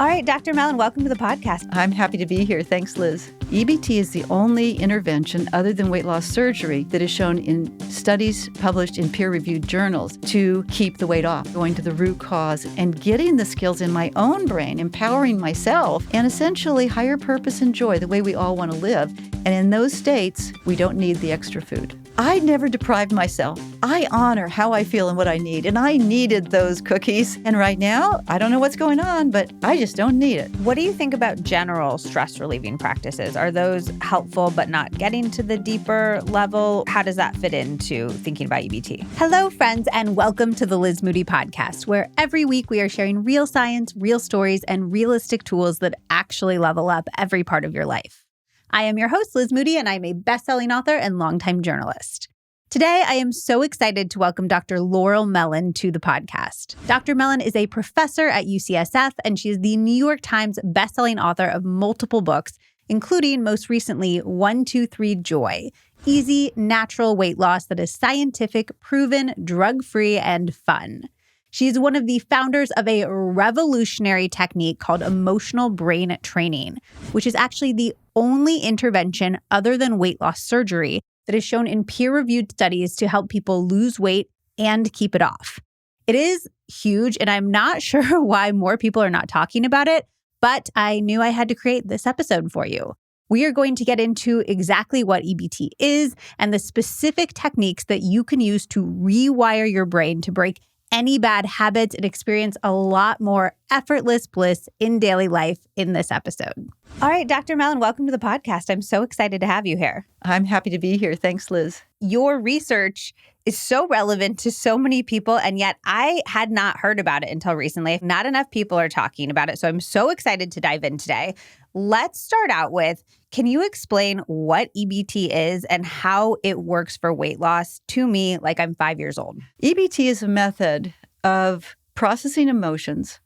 All right, Dr. Mellin, welcome to the podcast. I'm happy to be here. Thanks, Liz. EBT is the only intervention other than weight loss surgery that is shown in studies published in peer-reviewed journals to keep the weight off, going to the root cause and getting the skills in my own brain, empowering myself, and essentially higher purpose and joy, the way we all want to live. And in those states, we don't need the extra food. I never deprived myself. I honor how I feel and what I need, and I needed those cookies. And right now, I don't know what's going on, but I just don't need it. What do you think about general stress relieving practices? Are those helpful but not getting to the deeper level? How does that fit into thinking about EBT? Hello, friends, and welcome to the Liz Moody Podcast, where every week we are sharing real science, real stories, and realistic tools that actually level up every part of your life. I am your host, Liz Moody, and I'm a best-selling author and longtime journalist. Today, I am so excited to welcome Dr. Laurel Mellin to the podcast. Dr. Mellin is a professor at UCSF, and she is the New York Times best-selling author of multiple books, including most recently 1, 2, 3 Joy, easy, natural weight loss that is scientific, proven, drug-free, and fun. She's one of the founders of a revolutionary technique called emotional brain training, which is actually the only intervention other than weight loss surgery that is shown in peer-reviewed studies to help people lose weight and keep it off. It is huge, and I'm not sure why more people are not talking about it, but I knew I had to create this episode for you. We are going to get into exactly what EBT is and the specific techniques that you can use to rewire your brain to break any bad habits and experience a lot more effortless bliss in daily life in this episode. All right, Dr. Mellin, welcome to the podcast. I'm so excited to have you here. I'm happy to be here. Thanks, Liz. Your research is so relevant to so many people, and yet I had not heard about it until recently. Not enough people are talking about it, so I'm so excited to dive in today. Let's start out with, can you explain what EBT is and how it works for weight loss to me like I'm 5 years old? EBT is a method of processing emotions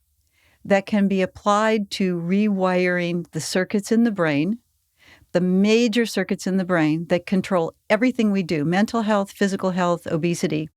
that can be applied to rewiring the circuits in the brain, the major circuits in the brain that control everything we do, mental health, physical health, obesity,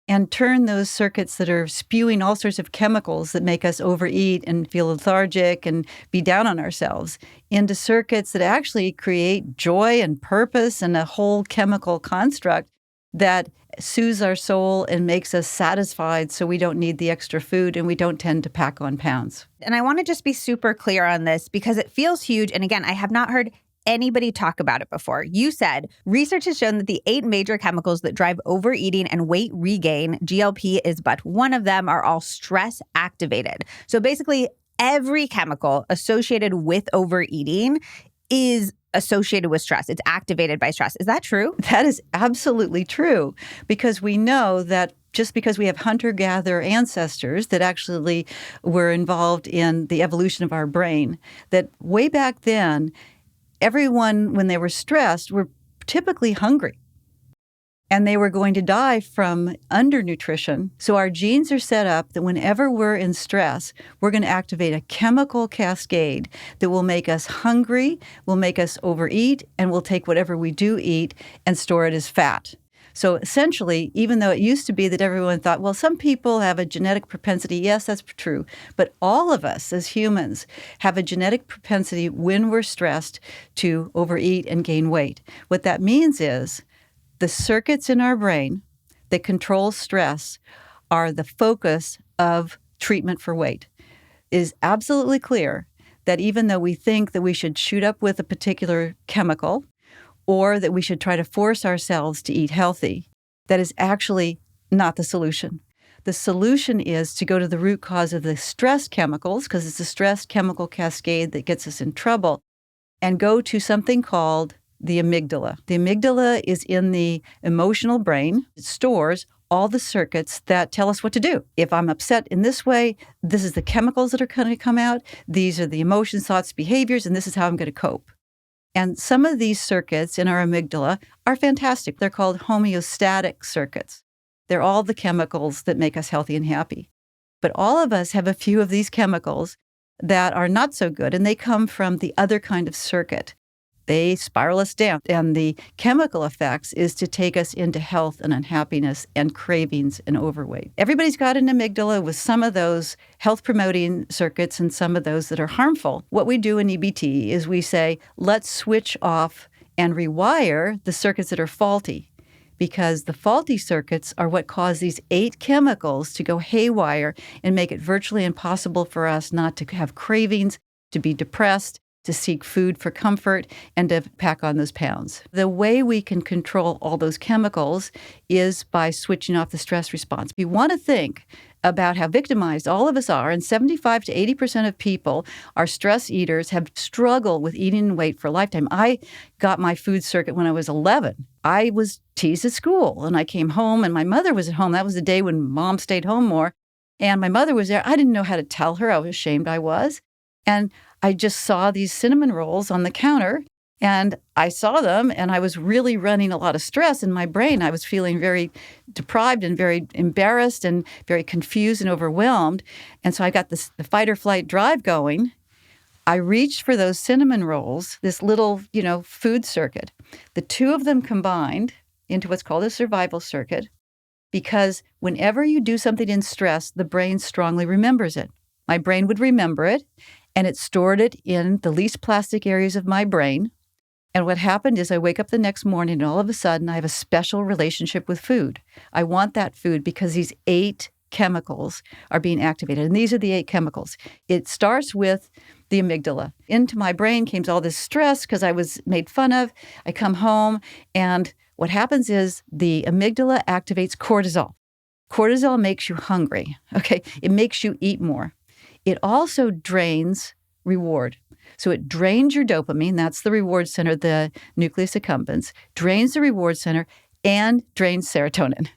and turn those circuits that are spewing all sorts of chemicals that make us overeat and feel lethargic and be down on ourselves into circuits that actually create joy and purpose and a whole chemical construct that soothes our soul and makes us satisfied so we don't need the extra food and we don't tend to pack on pounds. And I want to just be super clear on this because it feels huge. And again, I have not heard anybody talk about it before. You said research has shown that the 8 major chemicals that drive overeating and weight regain, GLP is but one of them, are all stress activated. So basically, every chemical associated with overeating is associated with stress. It's activated by stress. Is that true? That is absolutely true, because we know that just because we have hunter-gatherer ancestors that actually were involved in the evolution of our brain, that way back then, everyone, when they were stressed, were typically hungry. And they were going to die from undernutrition. So our genes are set up that whenever we're in stress, we're going to activate a chemical cascade that will make us hungry, will make us overeat, and will take whatever we do eat and store it as fat. So essentially, even though it used to be that everyone thought, well, some people have a genetic propensity. Yes, that's true. But all of us as humans have a genetic propensity when we're stressed to overeat and gain weight. What that means is the circuits in our brain that control stress are the focus of treatment for weight. It is absolutely clear that even though we think that we should shoot up with a particular chemical, or that we should try to force ourselves to eat healthy, that is actually not the solution. The solution is to go to the root cause of the stress chemicals, because it's the stress chemical cascade that gets us in trouble, and go to something called the amygdala. The amygdala is in the emotional brain. It stores all the circuits that tell us what to do. If I'm upset in this way, this is the chemicals that are going to come out. These are the emotions, thoughts, behaviors, and this is how I'm going to cope. And some of these circuits in our amygdala are fantastic. They're called homeostatic circuits. They're all the chemicals that make us healthy and happy. But all of us have a few of these chemicals that are not so good, and they come from the other kind of circuit. They spiral us down. And the chemical effects is to take us into health and unhappiness and cravings and overweight. Everybody's got an amygdala with some of those health-promoting circuits and some of those that are harmful. What we do in EBT is we say, let's switch off and rewire the circuits that are faulty, because the faulty circuits are what cause these 8 chemicals to go haywire and make it virtually impossible for us not to have cravings, to be depressed, to seek food for comfort, and to pack on those pounds. The way we can control all those chemicals is by switching off the stress response. You want to think about how victimized all of us are, and 75 to 80% of people are stress eaters, have struggled with eating and weight for a lifetime. I got my food circuit when I was 11. I was teased at school, and I came home, and my mother was at home. That was the day when mom stayed home more, and my mother was there. I didn't know how to tell her. I was ashamed I was. And I just saw these cinnamon rolls on the counter, and I saw them, and I was really running a lot of stress in my brain. I was feeling very deprived and very embarrassed and very confused and overwhelmed. And so I got the fight or flight drive going. I reached for those cinnamon rolls, this little, food circuit. The two of them combined into what's called a survival circuit, because whenever you do something in stress, the brain strongly remembers it. My brain would remember it, and it stored it in the least plastic areas of my brain. And what happened is I wake up the next morning, and all of a sudden I have a special relationship with food. I want that food because these 8 chemicals are being activated. And these are the 8 chemicals. It starts with the amygdala. Into my brain came all this stress because I was made fun of. I come home, and what happens is the amygdala activates cortisol. Cortisol makes you hungry. Okay, it makes you eat more. It also drains reward. So it drains your dopamine, that's the reward center, the nucleus accumbens, drains the reward center, and drains serotonin.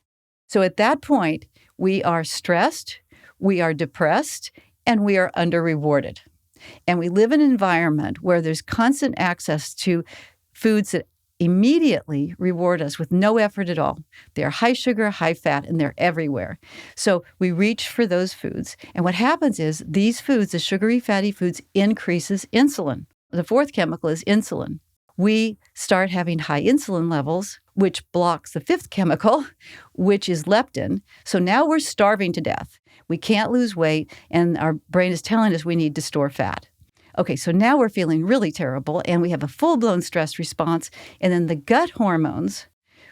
So at that point, we are stressed, we are depressed, and we are under-rewarded. And we live in an environment where there's constant access to foods that immediately reward us with no effort at all. They're high sugar, high fat, and they're everywhere. So we reach for those foods. And what happens is these foods, the sugary, fatty foods, increases insulin. The 4th chemical is insulin. We start having high insulin levels, which blocks the 5th chemical, which is leptin. So now we're starving to death. We can't lose weight, and our brain is telling us we need to store fat. Okay, so now we're feeling really terrible, and we have a full-blown stress response. And then the gut hormones,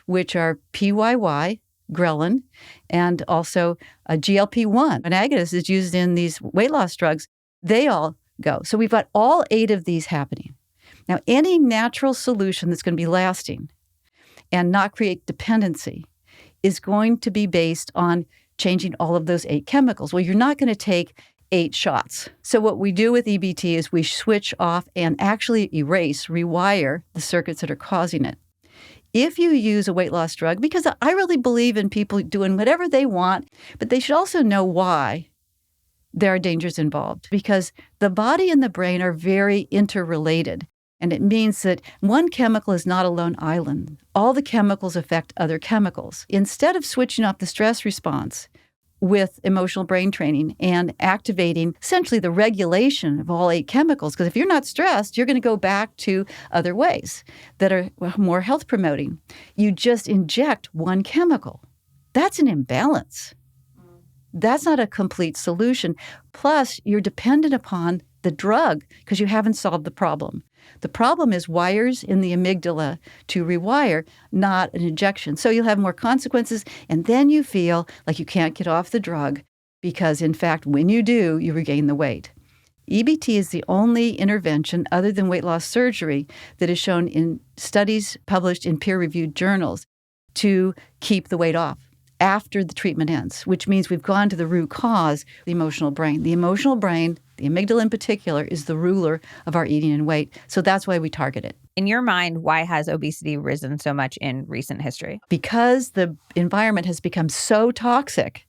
which are PYY, ghrelin, and also a GLP-1, an agonist is used in these weight loss drugs, they all go. So we've got all 8 of these happening. Now, any natural solution that's going to be lasting and not create dependency is going to be based on changing all of those 8 chemicals. Well, you're not going to take 8 shots. So what we do with EBT is we switch off and actually erase, rewire the circuits that are causing it. If you use a weight loss drug, because I really believe in people doing whatever they want, but they should also know why there are dangers involved, because the body and the brain are very interrelated. And it means that one chemical is not a lone island. All the chemicals affect other chemicals. Instead of switching off the stress response with emotional brain training and activating essentially the regulation of all 8 chemicals, because if you're not stressed, you're going to go back to other ways that are more health promoting. You just inject one chemical. That's an imbalance. That's not a complete solution. Plus, you're dependent upon the drug because you haven't solved the problem. The problem is wires in the amygdala to rewire, not an injection. So you'll have more consequences, and then you feel like you can't get off the drug because, in fact, when you do, you regain the weight. EBT is the only intervention other than weight loss surgery that is shown in studies published in peer-reviewed journals to keep the weight off after the treatment ends, which means we've gone to the root cause, the emotional brain. The emotional brain, the amygdala in particular, is the ruler of our eating and weight. So that's why we target it. In your mind, why has obesity risen so much in recent history? Because the environment has become so toxic.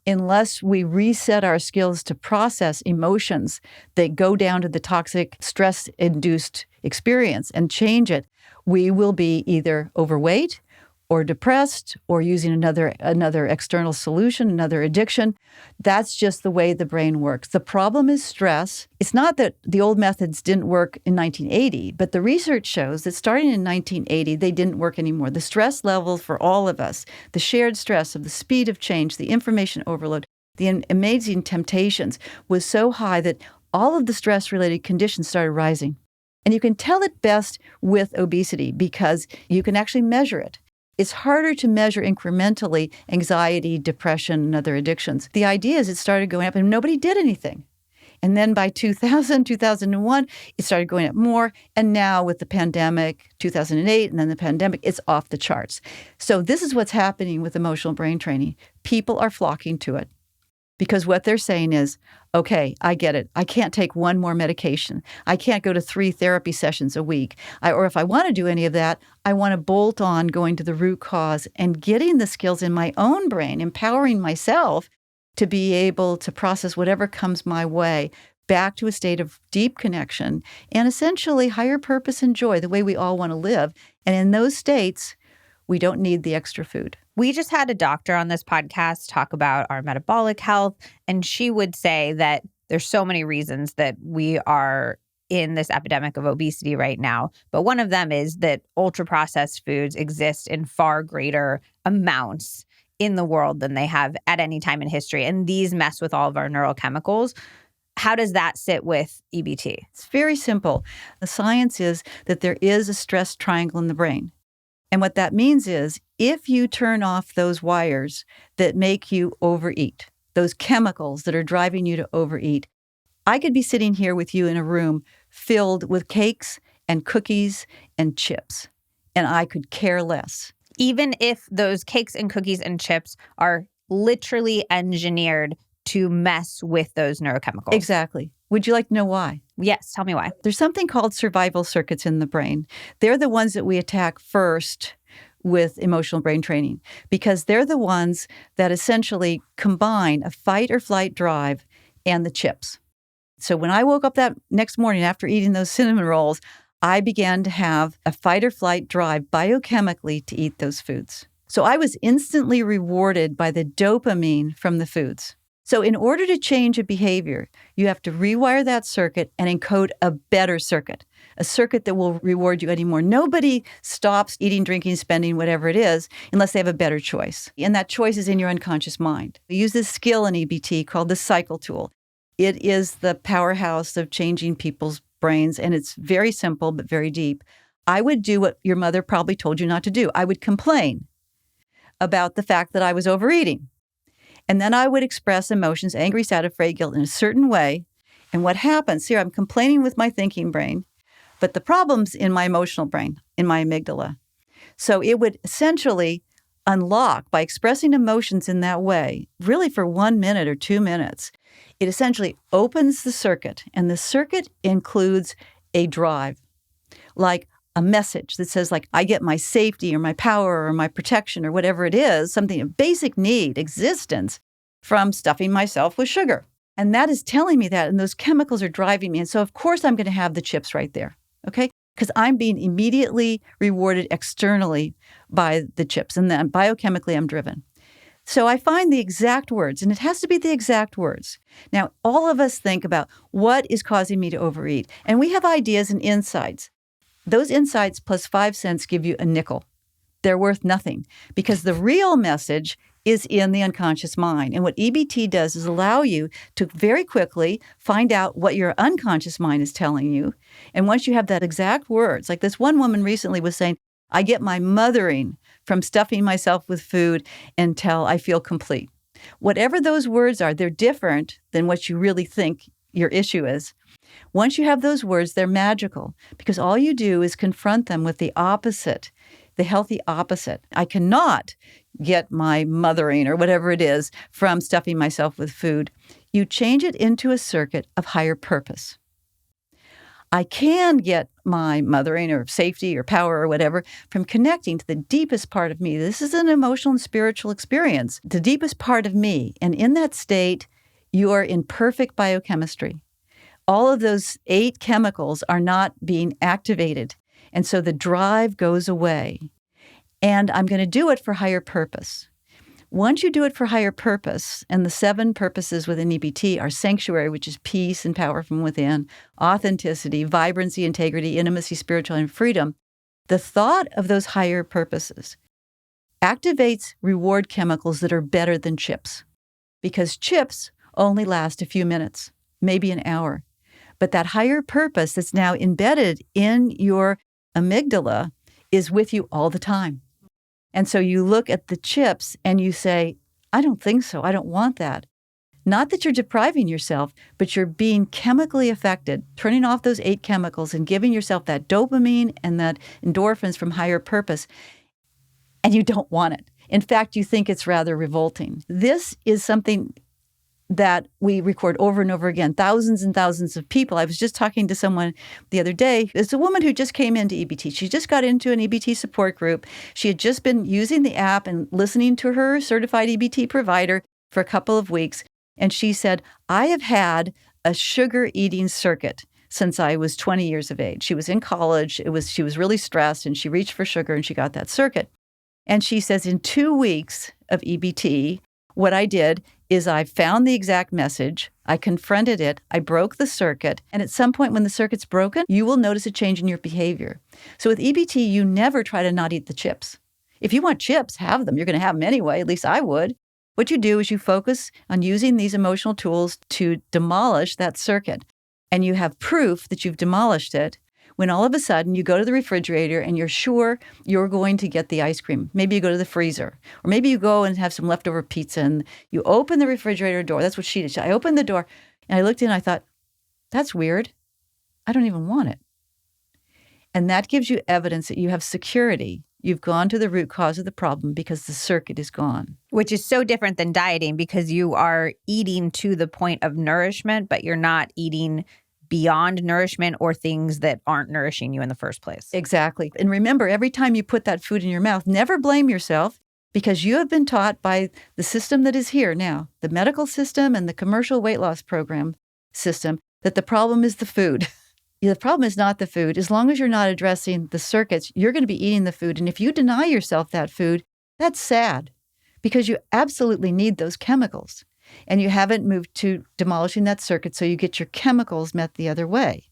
Unless we reset our skills to process emotions that go down to the toxic stress-induced experience and change it, we will be either overweight or depressed or using another external solution, another addiction. That's just the way the brain works. The problem is stress. It's not that the old methods didn't work in 1980, but the research shows that starting in 1980, they didn't work anymore. The stress level for all of us, the shared stress of the speed of change, the information overload, the amazing temptations was so high that all of the stress-related conditions started rising. And you can tell it best with obesity because you can actually measure it. It's harder to measure incrementally anxiety, depression, and other addictions. The idea is it started going up and nobody did anything. And then by 2000, 2001, it started going up more. And now with the pandemic, 2008, and then the pandemic, it's off the charts. So this is what's happening with emotional brain training. People are flocking to it because what they're saying is, okay, I get it. I can't take one more medication. I can't go to 3 therapy sessions a week. Or if I want to do any of that, I want to bolt on going to the root cause and getting the skills in my own brain, empowering myself to be able to process whatever comes my way back to a state of deep connection and essentially higher purpose and joy, the way we all want to live. And in those states, we don't need the extra food. We just had a doctor on this podcast talk about our metabolic health, and she would say that there's so many reasons that we are in this epidemic of obesity right now. But one of them is that ultra-processed foods exist in far greater amounts in the world than they have at any time in history. And these mess with all of our neurochemicals. How does that sit with EBT? It's very simple. The science is that there is a stress triangle in the brain. And what that means is if you turn off those wires that make you overeat, those chemicals that are driving you to overeat, I could be sitting here with you in a room filled with cakes and cookies and chips, and I could care less. Even if those cakes and cookies and chips are literally engineered to mess with those neurochemicals. Exactly. Would you like to know why? Yes, tell me why. There's something called survival circuits in the brain. They're the ones that we attack first with emotional brain training because they're the ones that essentially combine a fight or flight drive and the chips. So when I woke up that next morning after eating those cinnamon rolls, I began to have a fight or flight drive biochemically to eat those foods. So I was instantly rewarded by the dopamine from the foods. So in order to change a behavior, you have to rewire that circuit and encode a better circuit, a circuit that will reward you anymore. Nobody stops eating, drinking, spending, whatever it is, unless they have a better choice. And that choice is in your unconscious mind. We use this skill in EBT called the cycle tool. It is the powerhouse of changing people's brains, and it's very simple but very deep. I would do what your mother probably told you not to do. I would complain about the fact that I was overeating. And then I would express emotions, angry, sad, afraid, guilt in a certain way. And what happens here, I'm complaining with my thinking brain, but the problem's in my emotional brain, in my amygdala. So it would essentially unlock by expressing emotions in that way, really for 1 minute or 2 minutes. It essentially opens the circuit, and the circuit includes a drive, like a message that says, like, I get my safety or my power or my protection or whatever it is, something, a basic need, existence, from stuffing myself with sugar. And that is telling me that, and those chemicals are driving me. And so, of course, I'm going to have the chips right there, okay? Because I'm being immediately rewarded externally by the chips, and then biochemically I'm driven. So I find the exact words, and it has to be the exact words. Now, all of us think about what is causing me to overeat, and we have ideas and insights. Those insights plus 5 cents give you a nickel. They're worth nothing because the real message is in the unconscious mind. And what EBT does is allow you to very quickly find out what your unconscious mind is telling you. And once you have that exact words, like this one woman recently was saying, I get my mothering from stuffing myself with food until I feel complete. Whatever those words are, they're different than what you really think your issue is. Once you have those words, they're magical because all you do is confront them with the opposite, the healthy opposite. I cannot get my mothering or whatever it is from stuffing myself with food. You change it into a circuit of higher purpose. I can get my mothering or safety or power or whatever from connecting to the deepest part of me. This is an emotional and spiritual experience, the deepest part of me. And in that state, you are in perfect biochemistry. All of those 8 chemicals are not being activated. And so the drive goes away. And I'm going to do it for higher purpose. Once you do it for higher purpose, and the 7 purposes within EBT are sanctuary, which is peace and power from within, authenticity, vibrancy, integrity, intimacy, spirituality, and freedom, the thought of those higher purposes activates reward chemicals that are better than chips, because chips only last a few minutes, maybe an hour. But that higher purpose that's now embedded in your amygdala is with you all the time. And so you look at the chips and you say, I don't think so. I don't want that. Not that you're depriving yourself, but you're being chemically affected, turning off those 8 chemicals and giving yourself that dopamine and that endorphins from higher purpose. And you don't want it. In fact, you think it's rather revolting. This is something that we record over and over again, thousands and thousands of people. I was just talking to someone the other day. It's a woman who just came into EBT. She just got into an EBT support group. She had just been using the app and listening to her certified EBT provider for a couple of weeks. And she said, I have had a sugar eating circuit since I was 20 years of age. She was in college. She was really stressed and she reached for sugar and she got that circuit. And she says, in 2 weeks of EBT, what I did is I found the exact message, I confronted it, I broke the circuit, and at some point when the circuit's broken, you will notice a change in your behavior. So with EBT, you never try to not eat the chips. If you want chips, have them. You're going to have them anyway, at least I would. What you do is you focus on using these emotional tools to demolish that circuit, and you have proof that you've demolished it when all of a sudden you go to the refrigerator and you're sure you're going to get the ice cream. Maybe you go to the freezer, or maybe you go and have some leftover pizza and you open the refrigerator door. That's what she did. I opened the door and I looked in and I thought, that's weird. I don't even want it. And that gives you evidence that you have security. You've gone to the root cause of the problem because the circuit is gone. Which is so different than dieting because you are eating to the point of nourishment, but you're not eating beyond nourishment or things that aren't nourishing you in the first place. Exactly. And remember, every time you put that food in your mouth, never blame yourself because you have been taught by the system that is here now, the medical system and the commercial weight loss program system, that the problem is the food. The problem is not the food. As long as you're not addressing the circuits, you're going to be eating the food. And if you deny yourself that food, that's sad because you absolutely need those chemicals. And you haven't moved to demolishing that circuit so you get your chemicals met the other way.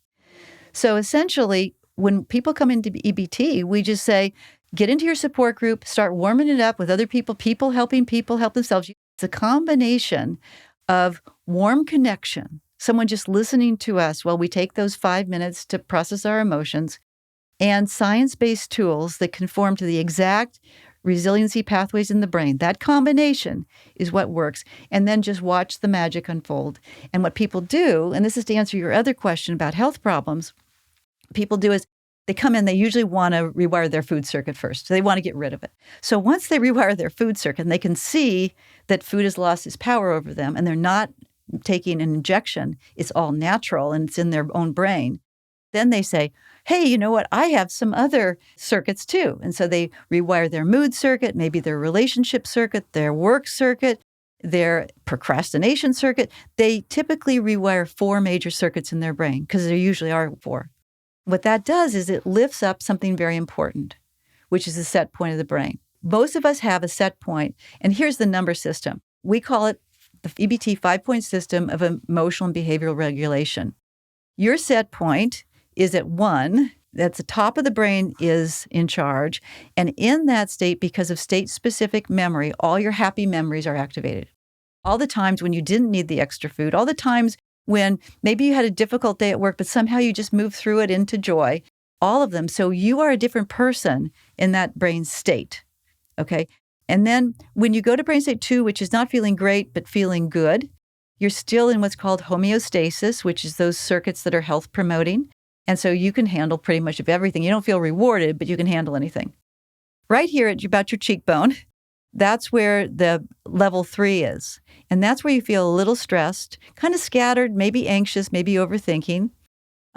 So essentially, when people come into EBT, we just say, get into your support group, start warming it up with other people helping people help themselves. It's a combination of warm connection, someone just listening to us while we take those 5 minutes to process our emotions, and science-based tools that conform to the exact resiliency pathways in the brain. That combination is what works. And then just watch the magic unfold. And what people do, and this is to answer your other question about health problems, people do is they come in, they usually want to rewire their food circuit first. So they want to get rid of it. So once they rewire their food circuit and they can see that food has lost its power over them and they're not taking an injection, it's all natural and it's in their own brain, then they say, hey, you know what? I have some other circuits too. And so they rewire their mood circuit, maybe their relationship circuit, their work circuit, their procrastination circuit. They typically rewire 4 major circuits in their brain because there usually are 4. What that does is it lifts up something very important, which is the set point of the brain. Most of us have a set point, and here's the number system. We call it the EBT 5-point system of emotional and behavioral regulation. Your set point is at 1, that's the top of the brain is in charge. And in that state, because of state-specific memory, all your happy memories are activated. All the times when you didn't need the extra food, all the times when maybe you had a difficult day at work, but somehow you just moved through it into joy, all of them. So you are a different person in that brain state, okay? And then when you go to brain state 2, which is not feeling great, but feeling good, you're still in what's called homeostasis, which is those circuits that are health promoting. And so you can handle pretty much of everything. You don't feel rewarded, but you can handle anything. Right here at about your cheekbone, that's where the level 3 is. And that's where you feel a little stressed, kind of scattered, maybe anxious, maybe overthinking.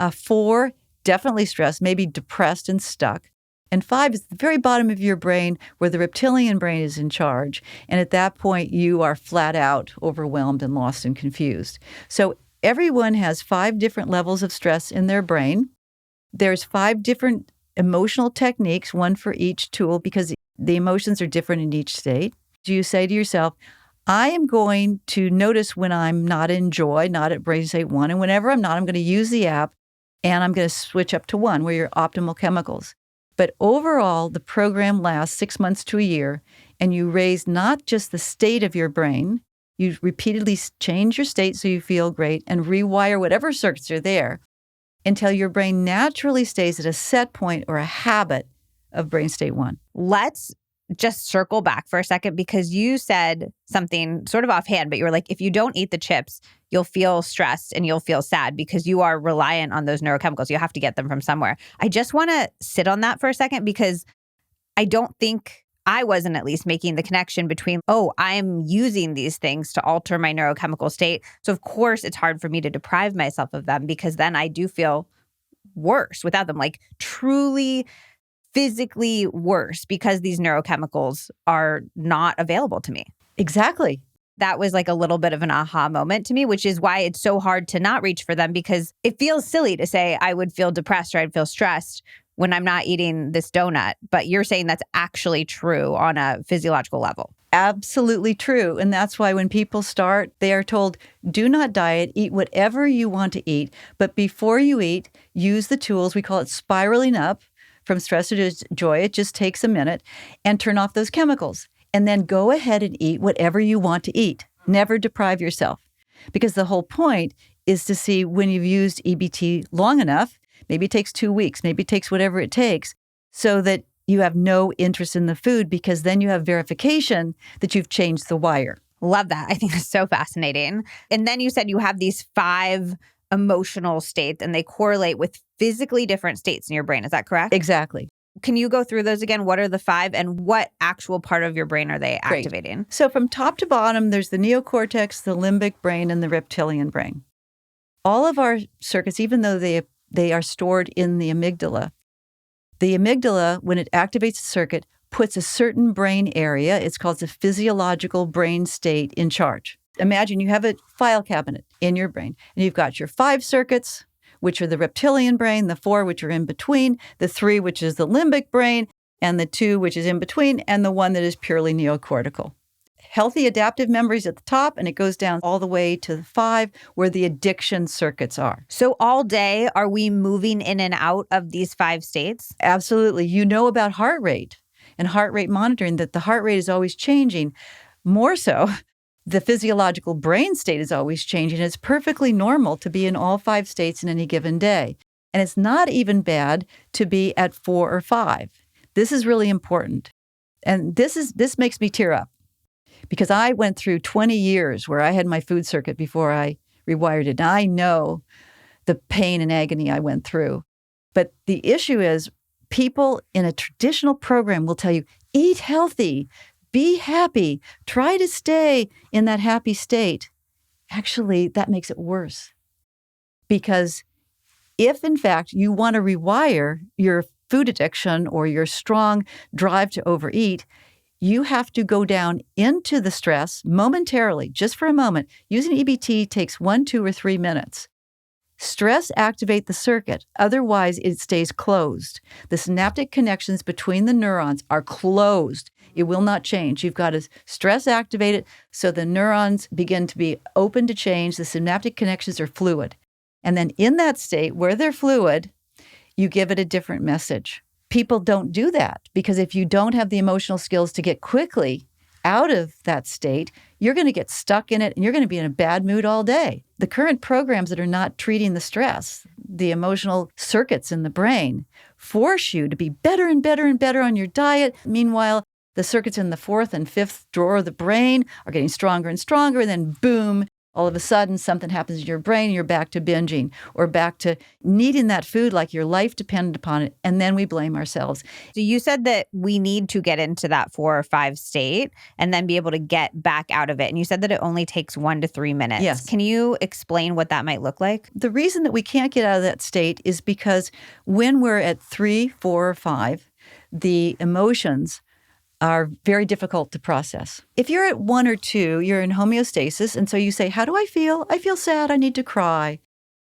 4, definitely stressed, maybe depressed and stuck. And 5 is the very bottom of your brain where the reptilian brain is in charge. And at that point, you are flat out overwhelmed and lost and confused. So everyone has 5 different levels of stress in their brain. There's 5 different emotional techniques, one for each tool, because The emotions are different in each state. You say to yourself, I am going to notice when I'm not in joy, not at brain state 1. And whenever I'm not, I'm going to use the app and I'm going to switch up to 1, where your optimal chemicals. But overall, the program lasts 6 months to a year, and you raise not just the state of your brain, you repeatedly change your state so you feel great and rewire whatever circuits are there until your brain naturally stays at a set point or a habit of brain state 1. Let's just circle back for a second, because you said something sort of offhand, but you were like, if you don't eat the chips, you'll feel stressed and you'll feel sad because you are reliant on those neurochemicals. You have to get them from somewhere. I just want to sit on that for a second, because I don't think I wasn't at least making the connection between, oh, I'm using these things to alter my neurochemical state. So of course it's hard for me to deprive myself of them, because then I do feel worse without them, like truly physically worse, because these neurochemicals are not available to me. Exactly. That was like a little bit of an aha moment to me, which is why it's so hard to not reach for them, because it feels silly to say I would feel depressed or I'd feel stressed when I'm not eating this donut. But you're saying that's actually true on a physiological level. Absolutely true. And that's why when people start, they are told, do not diet, eat whatever you want to eat. But before you eat, use the tools. We call it spiraling up from stress to joy. It just takes a minute, and turn off those chemicals. And then go ahead and eat whatever you want to eat. Never deprive yourself. Because the whole point is to see when you've used EBT long enough, maybe it takes 2 weeks, maybe it takes whatever it takes, so that you have no interest in the food, because then you have verification that you've changed the wire. Love that. I think that's so fascinating. And then you said you have these 5 emotional states, and they correlate with physically different states in your brain. Is that correct? Exactly. Can you go through those again? What are the 5, and what actual part of your brain are they activating? Great. So from top to bottom, there's the neocortex, the limbic brain, and the reptilian brain. All of our circuits, even though they are stored in the amygdala, when it activates a circuit, puts a certain brain area, it's called the physiological brain state, in charge. Imagine you have a file cabinet in your brain, and you've got your 5 circuits, which are the reptilian brain, the 4, which are in between, the 3, which is the limbic brain, and the 2, which is in between, and the 1 that is purely neocortical. Healthy adaptive memories at the top, and it goes down all the way to the 5, where the addiction circuits are. So all day, are we moving in and out of these 5 states? Absolutely. You know about heart rate and heart rate monitoring, that the heart rate is always changing. More so, the physiological brain state is always changing. It's perfectly normal to be in all 5 states in any given day. And it's not even bad to be at 4 or 5. This is really important. And this makes me tear up, because I went through 20 years where I had my food circuit before I rewired it. And I know the pain and agony I went through. But the issue is, people in a traditional program will tell you, eat healthy, be happy, try to stay in that happy state. Actually, that makes it worse. Because if, in fact, you want to rewire your food addiction or your strong drive to overeat, you have to go down into the stress momentarily, just for a moment. Using EBT takes 1, 2, or 3 minutes. Stress activate the circuit. Otherwise, it stays closed. The synaptic connections between the neurons are closed. It will not change. You've got to stress activate it so the neurons begin to be open to change. The synaptic connections are fluid. And then in that state where they're fluid, you give it a different message. People don't do that, because if you don't have the emotional skills to get quickly out of that state, you're going to get stuck in it and you're going to be in a bad mood all day. The current programs that are not treating the stress, the emotional circuits in the brain, force you to be better and better and better on your diet. Meanwhile, the circuits in the 4th and 5th drawer of the brain are getting stronger and stronger. And then boom, all of a sudden something happens in your brain and you're back to binging or back to needing that food like your life depended upon it. And then we blame ourselves. So you said that we need to get into that 4 or 5 state and then be able to get back out of it. And you said that it only takes 1 to 3 minutes. Yes. Can you explain what that might look like? The reason that we can't get out of that state is because when we're at 3, 4, or 5, the emotions are very difficult to process. If you're at 1 or 2, you're in homeostasis. And so you say, how do I feel? I feel sad. I need to cry.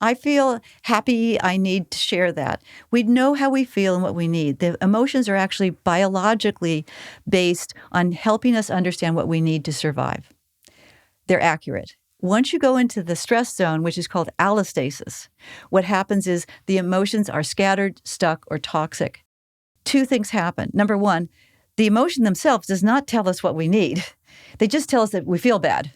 I feel happy. I need to share that. We know how we feel and what we need. The emotions are actually biologically based on helping us understand what we need to survive. They're accurate. Once you go into the stress zone, which is called allostasis, what happens is the emotions are scattered, stuck, or toxic. Two things happen. Number one, the emotion themselves does not tell us what we need. They just tell us that we feel bad.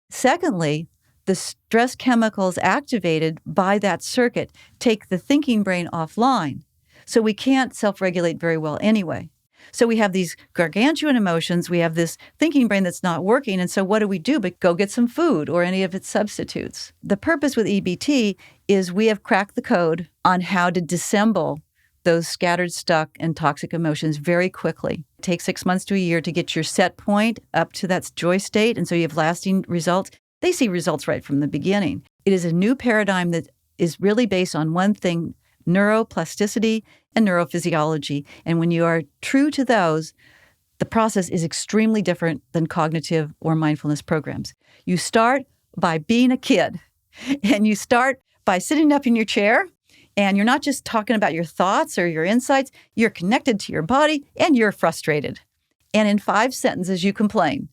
Secondly, the stress chemicals activated by that circuit take the thinking brain offline. So we can't self-regulate very well anyway. So we have these gargantuan emotions. We have this thinking brain that's not working. And so what do we do but go get some food or any of its substitutes? The purpose with EBT is we have cracked the code on how to dissemble those scattered, stuck, and toxic emotions very quickly. It takes 6 months to a year to get your set point up to that joy state. And so you have lasting results. They see results right from the beginning. It is a new paradigm that is really based on one thing, neuroplasticity and neurophysiology. And when you are true to those, the process is extremely different than cognitive or mindfulness programs. You start by being a kid, and you start by sitting up in your chair, and you're not just talking about your thoughts or your insights, you're connected to your body, and you're frustrated. And in 5 sentences, you complain.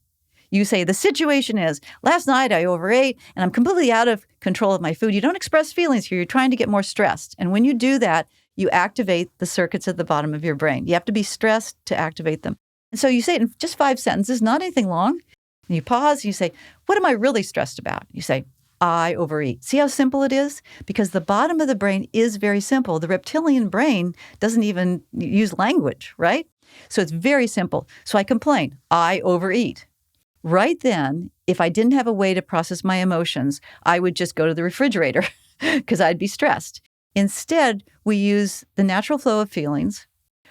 You say, the situation is, last night I overate and I'm completely out of control of my food. You don't express feelings here. You're trying to get more stressed. And when you do that, you activate the circuits at the bottom of your brain. You have to be stressed to activate them. And so you say it in just 5 sentences, not anything long. And you pause, and you say, what am I really stressed about? You say, I overeat. See how simple it is? Because the bottom of the brain is very simple. The reptilian brain doesn't even use language, right? So it's very simple. So I complain, I overeat. Right then, if I didn't have a way to process my emotions, I would just go to the refrigerator because I'd be stressed. Instead, we use the natural flow of feelings,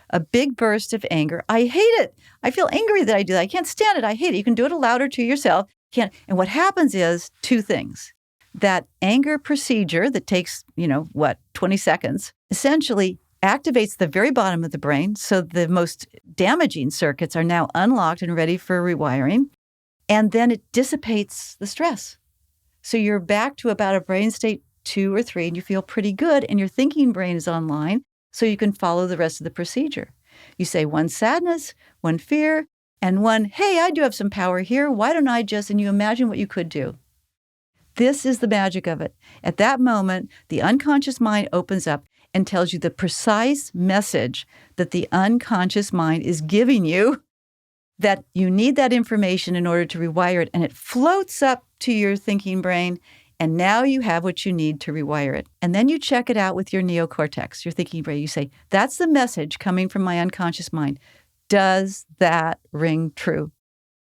a big burst of anger. I hate it. I feel angry that I do that. I can't stand it. I hate it. You can do it louder to yourself. Can't. And what happens is 2 things. That anger procedure that takes, 20 seconds, essentially activates the very bottom of the brain. So the most damaging circuits are now unlocked and ready for rewiring. And then it dissipates the stress. So you're back to about a brain state 2 or 3, and you feel pretty good, and your thinking brain is online, so you can follow the rest of the procedure. You say 1 sadness, 1 fear, and 1, hey, I do have some power here. Why don't I just, and you imagine what you could do. This is the magic of it. At that moment, the unconscious mind opens up and tells you the precise message that the unconscious mind is giving you, that you need that information in order to rewire it, and it floats up to your thinking brain, and now you have what you need to rewire it. And then you check it out with your neocortex, your thinking brain. You say, that's the message coming from my unconscious mind. Does that ring true?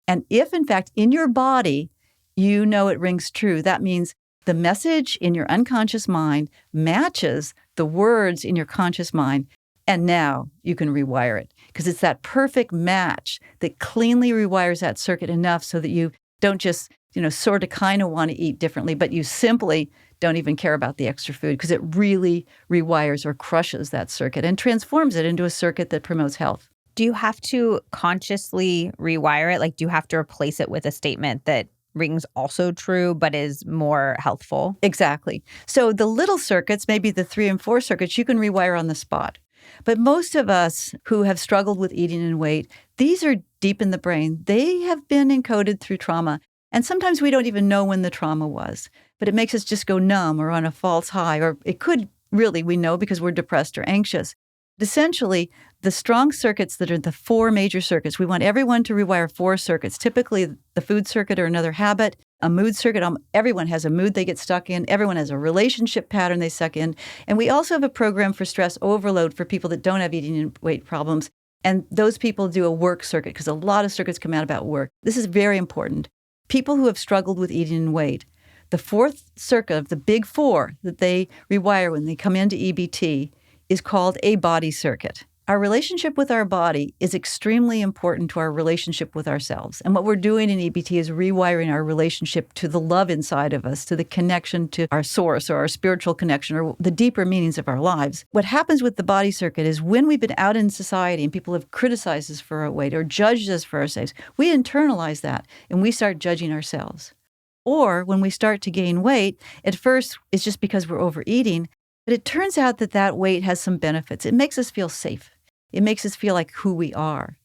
And if, in fact, in your body, you know it rings true, that means the message in your unconscious mind matches the words in your conscious mind. And now you can rewire it because it's that perfect match that cleanly rewires that circuit enough so that you don't just, sort of kind of want to eat differently, but you simply don't even care about the extra food because it really rewires or crushes that circuit and transforms it into a circuit that promotes health. Do you have to consciously rewire it? Like, do you have to replace it with a statement that rings also true, but is more healthful? Exactly. So the little circuits, maybe the 3 and 4 circuits, you can rewire on the spot. But most of us who have struggled with eating and weight, these are deep in the brain. They have been encoded through trauma. And sometimes we don't even know when the trauma was, but it makes us just go numb or on a false high, or it could really, we know because we're depressed or anxious. Essentially, the strong circuits that are the 4 major circuits, we want everyone to rewire 4 circuits, typically the food circuit or another habit, a mood circuit. Everyone has a mood they get stuck in. Everyone has a relationship pattern they suck in. And we also have a program for stress overload for people that don't have eating and weight problems. And those people do a work circuit because a lot of circuits come out about work. This is very important. People who have struggled with eating and weight, the 4th circuit of the big 4 that they rewire when they come into EBT is called a body circuit. Our relationship with our body is extremely important to our relationship with ourselves. And what we're doing in EBT is rewiring our relationship to the love inside of us, to the connection to our source or our spiritual connection or the deeper meanings of our lives. What happens with the body circuit is when we've been out in society and people have criticized us for our weight or judged us for our size, we internalize that and we start judging ourselves. Or when we start to gain weight, at first it's just because we're overeating, but it turns out that that weight has some benefits. It makes us feel safe. It makes us feel like who we are.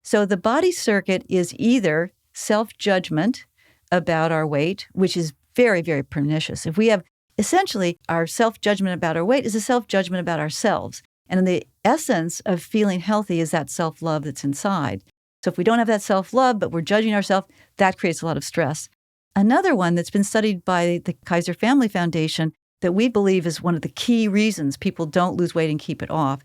So the body circuit is either self-judgment about our weight, which is very, very pernicious. If we have essentially our self-judgment about our weight is a self-judgment about ourselves. And the essence of feeling healthy is that self-love that's inside. So if we don't have that self-love, but we're judging ourselves, that creates a lot of stress. Another one that's been studied by the Kaiser Family Foundation that we believe is one of the key reasons people don't lose weight and keep it off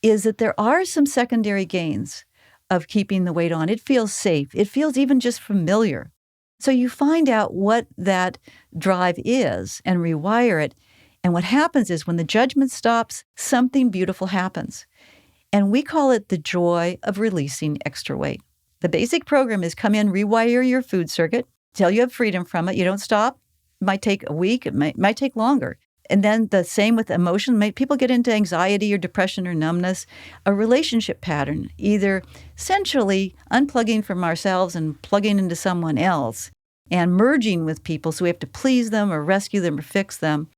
is that there are some secondary gains of keeping the weight on. It feels safe. It feels even just familiar. So you find out what that drive is and rewire it. And what happens is when the judgment stops, something beautiful happens. And we call it the joy of releasing extra weight. The basic program is come in, rewire your food circuit, till you have freedom from it. You don't stop. It might take a week. It might take longer. And then the same with emotion. People get into anxiety or depression or numbness. A relationship pattern, either essentially unplugging from ourselves and plugging into someone else and merging with people so we have to please them or rescue them or fix them,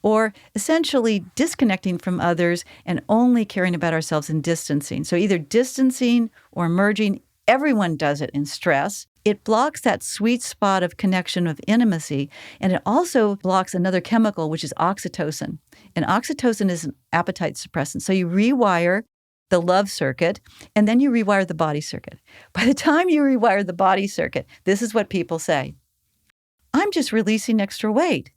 or essentially disconnecting from others and only caring about ourselves and distancing. So either distancing or merging. Everyone does it in stress. It blocks that sweet spot of connection, of intimacy, and it also blocks another chemical, which is oxytocin. And oxytocin is an appetite suppressant. So you rewire the love circuit, and then you rewire the body circuit. By the time you rewire the body circuit, this is what people say. I'm just releasing extra weight.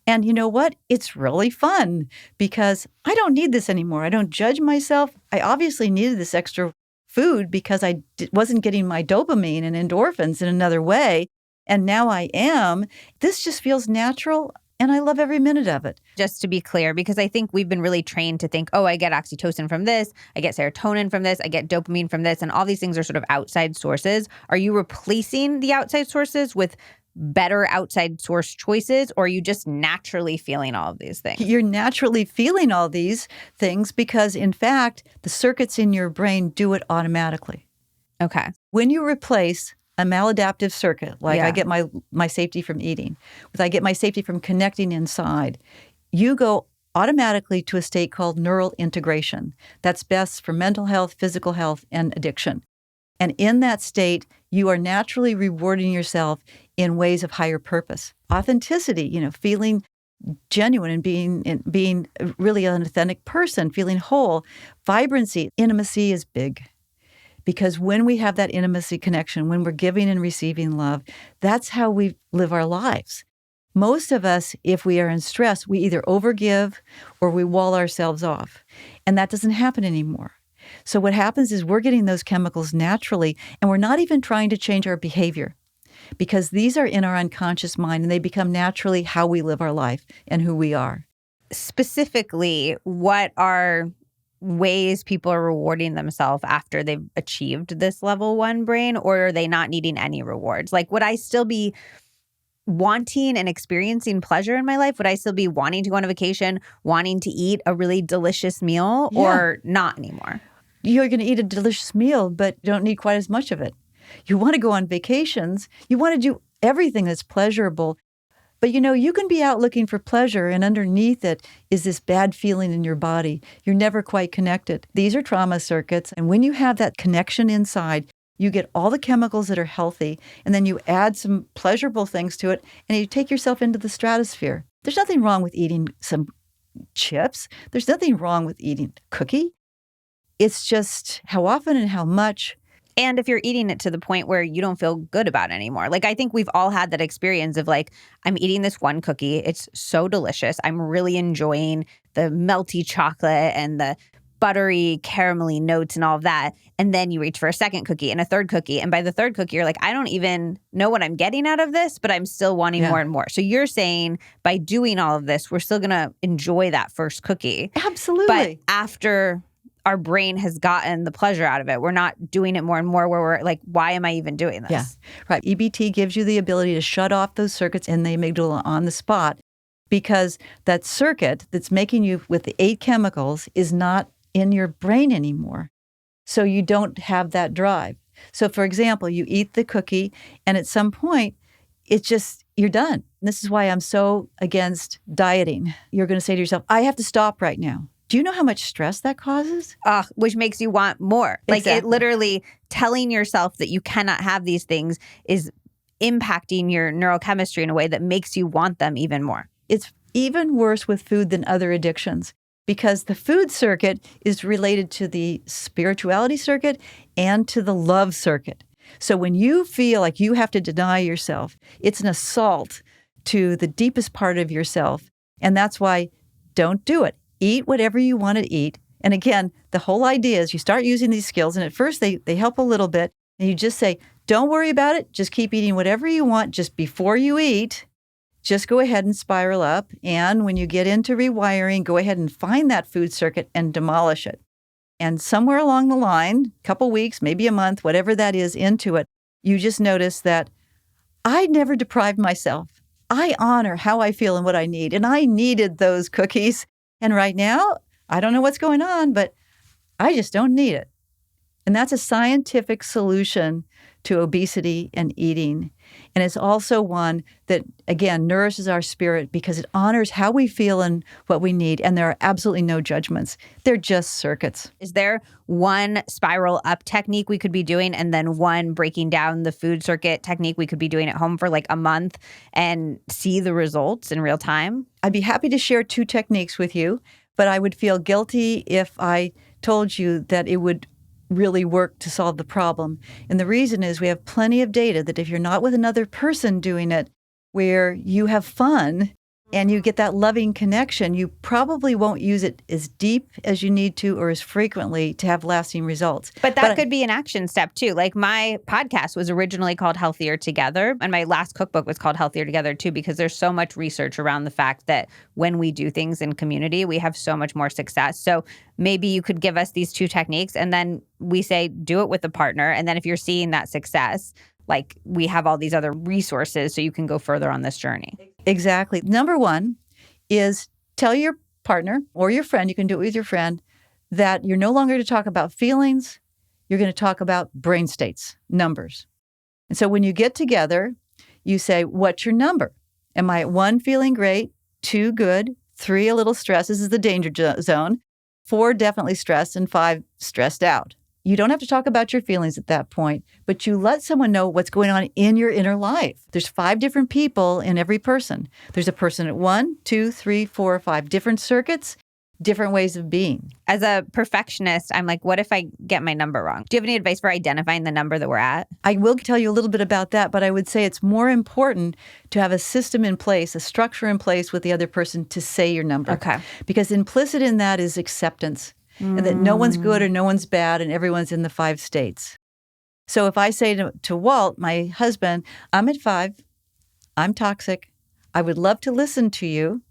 And you know what? It's really fun because I don't need this anymore. I don't judge myself. I obviously needed this extra food because I wasn't getting my dopamine and endorphins in another way. And now I am. This just feels natural. And I love every minute of it. Just to be clear, because I think we've been really trained to think, oh, I get oxytocin from this, I get serotonin from this, I get dopamine from this, and all these things are sort of outside sources. Are you replacing the outside sources with better outside source choices, or are you just naturally feeling all of these things? You're naturally feeling all these things because, in fact, the circuits in your brain do it automatically. Okay. When you replace a maladaptive circuit, like I get my safety from eating, with I get my safety from connecting inside, you go automatically to a state called neural integration. That's best for mental health, physical health, and addiction. And in that state, you are naturally rewarding yourself in ways of higher purpose. Authenticity, feeling genuine and being really an authentic person, feeling whole. Vibrancy, intimacy is big. Because when we have that intimacy connection, when we're giving and receiving love, that's how we live our lives. Most of us, if we are in stress, we either overgive or we wall ourselves off. And that doesn't happen anymore. So what happens is we're getting those chemicals naturally, and we're not even trying to change our behavior because these are in our unconscious mind and they become naturally how we live our life and who we are. Specifically, what are ways people are rewarding themselves after they've achieved this level 1 brain, or are they not needing any rewards? Like, would I still be wanting and experiencing pleasure in my life? Would I still be wanting to go on a vacation, wanting to eat a really delicious meal, or not anymore? You're going to eat a delicious meal, but you don't need quite as much of it. You want to go on vacations. You want to do everything that's pleasurable. But you can be out looking for pleasure, and underneath it is this bad feeling in your body. You're never quite connected. These are trauma circuits. And when you have that connection inside, you get all the chemicals that are healthy, and then you add some pleasurable things to it, and you take yourself into the stratosphere. There's nothing wrong with eating some chips. There's nothing wrong with eating a cookie. It's just how often and how much. And if you're eating it to the point where you don't feel good about it anymore. Like, I think we've all had that experience of like, I'm eating this one cookie. It's so delicious. I'm really enjoying the melty chocolate and the buttery, caramelly notes and all of that. And then you reach for a second cookie and a third cookie. And by the third cookie, you're like, I don't even know what I'm getting out of this, but I'm still wanting more and more. So you're saying by doing all of this, we're still going to enjoy that first cookie. Absolutely. But after our brain has gotten the pleasure out of it, we're not doing it more and more where we're like, why am I even doing this? Yeah, right. EBT gives you the ability to shut off those circuits in the amygdala on the spot because that circuit that's making you with the 8 chemicals is not in your brain anymore. So you don't have that drive. So for example, you eat the cookie and at some point, you're done. And this is why I'm so against dieting. You're going to say to yourself, I have to stop right now. Do you know how much stress that causes? Which makes you want more. Like Exactly. it literally telling yourself that you cannot have these things is impacting your neurochemistry in a way that makes you want them even more. It's even worse with food than other addictions because the food circuit is related to the spirituality circuit and to the love circuit. So when you feel like you have to deny yourself, it's an assault to the deepest part of yourself. And that's why don't do it. Eat whatever you want to eat. And again, the whole idea is you start using these skills, and at first they help a little bit, and you just say, don't worry about it. Just keep eating whatever you want just before you eat. Just go ahead and spiral up. And when you get into rewiring, go ahead and find that food circuit and demolish it. And somewhere along the line, a couple weeks, maybe a month, whatever that is into it, you just notice that I never deprived myself. I honor how I feel and what I need. And I needed those cookies. And right now, I don't know what's going on, but I just don't need it. And that's a scientific solution to obesity and eating. And it's also one that, again, nourishes our spirit because it honors how we feel and what we need. And there are absolutely no judgments. They're just circuits. Is there one spiral up technique we could be doing and then one breaking down the food circuit technique we could be doing at home for like a month and see the results in real time? I'd be happy to share 2 techniques with you, but I would feel guilty if I told you that it would really work to solve the problem. And the reason is we have plenty of data that if you're not with another person doing it, where you have fun and you get that loving connection, you probably won't use it as deep as you need to or as frequently to have lasting results. But that could be an action step too. Like my podcast was originally called Healthier Together, and my last cookbook was called Healthier Together too, because there's so much research around the fact that when we do things in community, we have so much more success. So maybe you could give us these 2 techniques and then we say, do it with a partner. And then if you're seeing that success, like we have all these other resources so you can go further on this journey. Exactly. Number 1 is tell your partner or your friend, you can do it with your friend, that you're no longer to talk about feelings. You're going to talk about brain states, numbers. And so when you get together, you say, what's your number? Am I at 1 feeling great, 2 good, 3 a little stressed? This is the danger zone. 4 definitely stressed, and 5 stressed out. You don't have to talk about your feelings at that point, but you let someone know what's going on in your inner life. There's 5 different people in every person. There's a person at 1, 2, 3, 4, 5 different circuits, different ways of being. As a perfectionist, I'm like, what if I get my number wrong? Do you have any advice for identifying the number that we're at? I will tell you a little bit about that, but I would say it's more important to have a system in place, a structure in place with the other person to say your number. Okay. Because implicit in that is acceptance. And that no one's good or no one's bad and everyone's in the 5 states. So if I say to Walt, my husband, I'm at 5, I'm toxic, I would love to listen to you,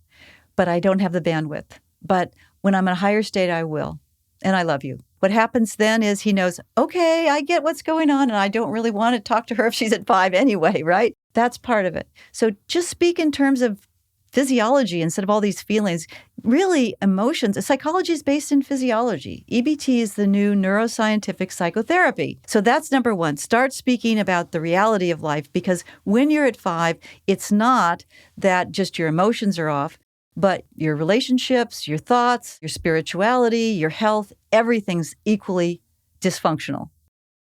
but I don't have the bandwidth. But when I'm in a higher state, I will. And I love you. What happens then is he knows, okay, I get what's going on and I don't really want to talk to her if she's at 5 anyway, right? That's part of it. So just speak in terms of physiology instead of all these feelings. Really, emotions. Psychology is based in physiology. EBT is the new neuroscientific psychotherapy. So that's number 1. Start speaking about the reality of life, because when you're at 5, it's not that just your emotions are off, but your relationships, your thoughts, your spirituality, your health, everything's equally dysfunctional.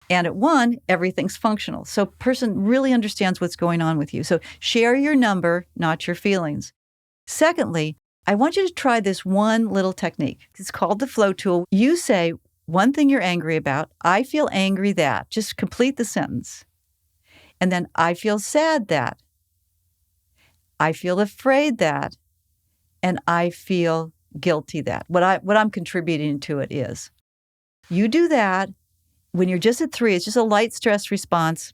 And at 1, everything's functional. So person really understands what's going on with you. So share your number, not your feelings. Secondly, I want you to try this one little technique. It's called the flow tool. You say one thing you're angry about. I feel angry that. Just complete the sentence. And then I feel sad that. I feel afraid that. And I feel guilty that. What I'm contributing to it is. You do that. When you're just at 3, it's just a light stress response.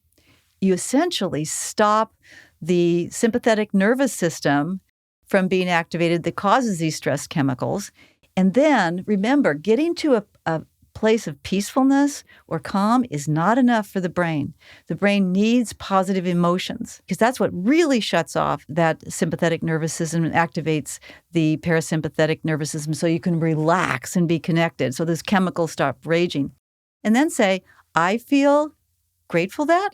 You essentially stop the sympathetic nervous system from being activated that causes these stress chemicals. And then remember, getting to a place of peacefulness or calm is not enough for the brain. The brain needs positive emotions because that's what really shuts off that sympathetic nervous system and activates the parasympathetic nervous system so you can relax and be connected. So those chemicals stop raging. And then say, I feel grateful that,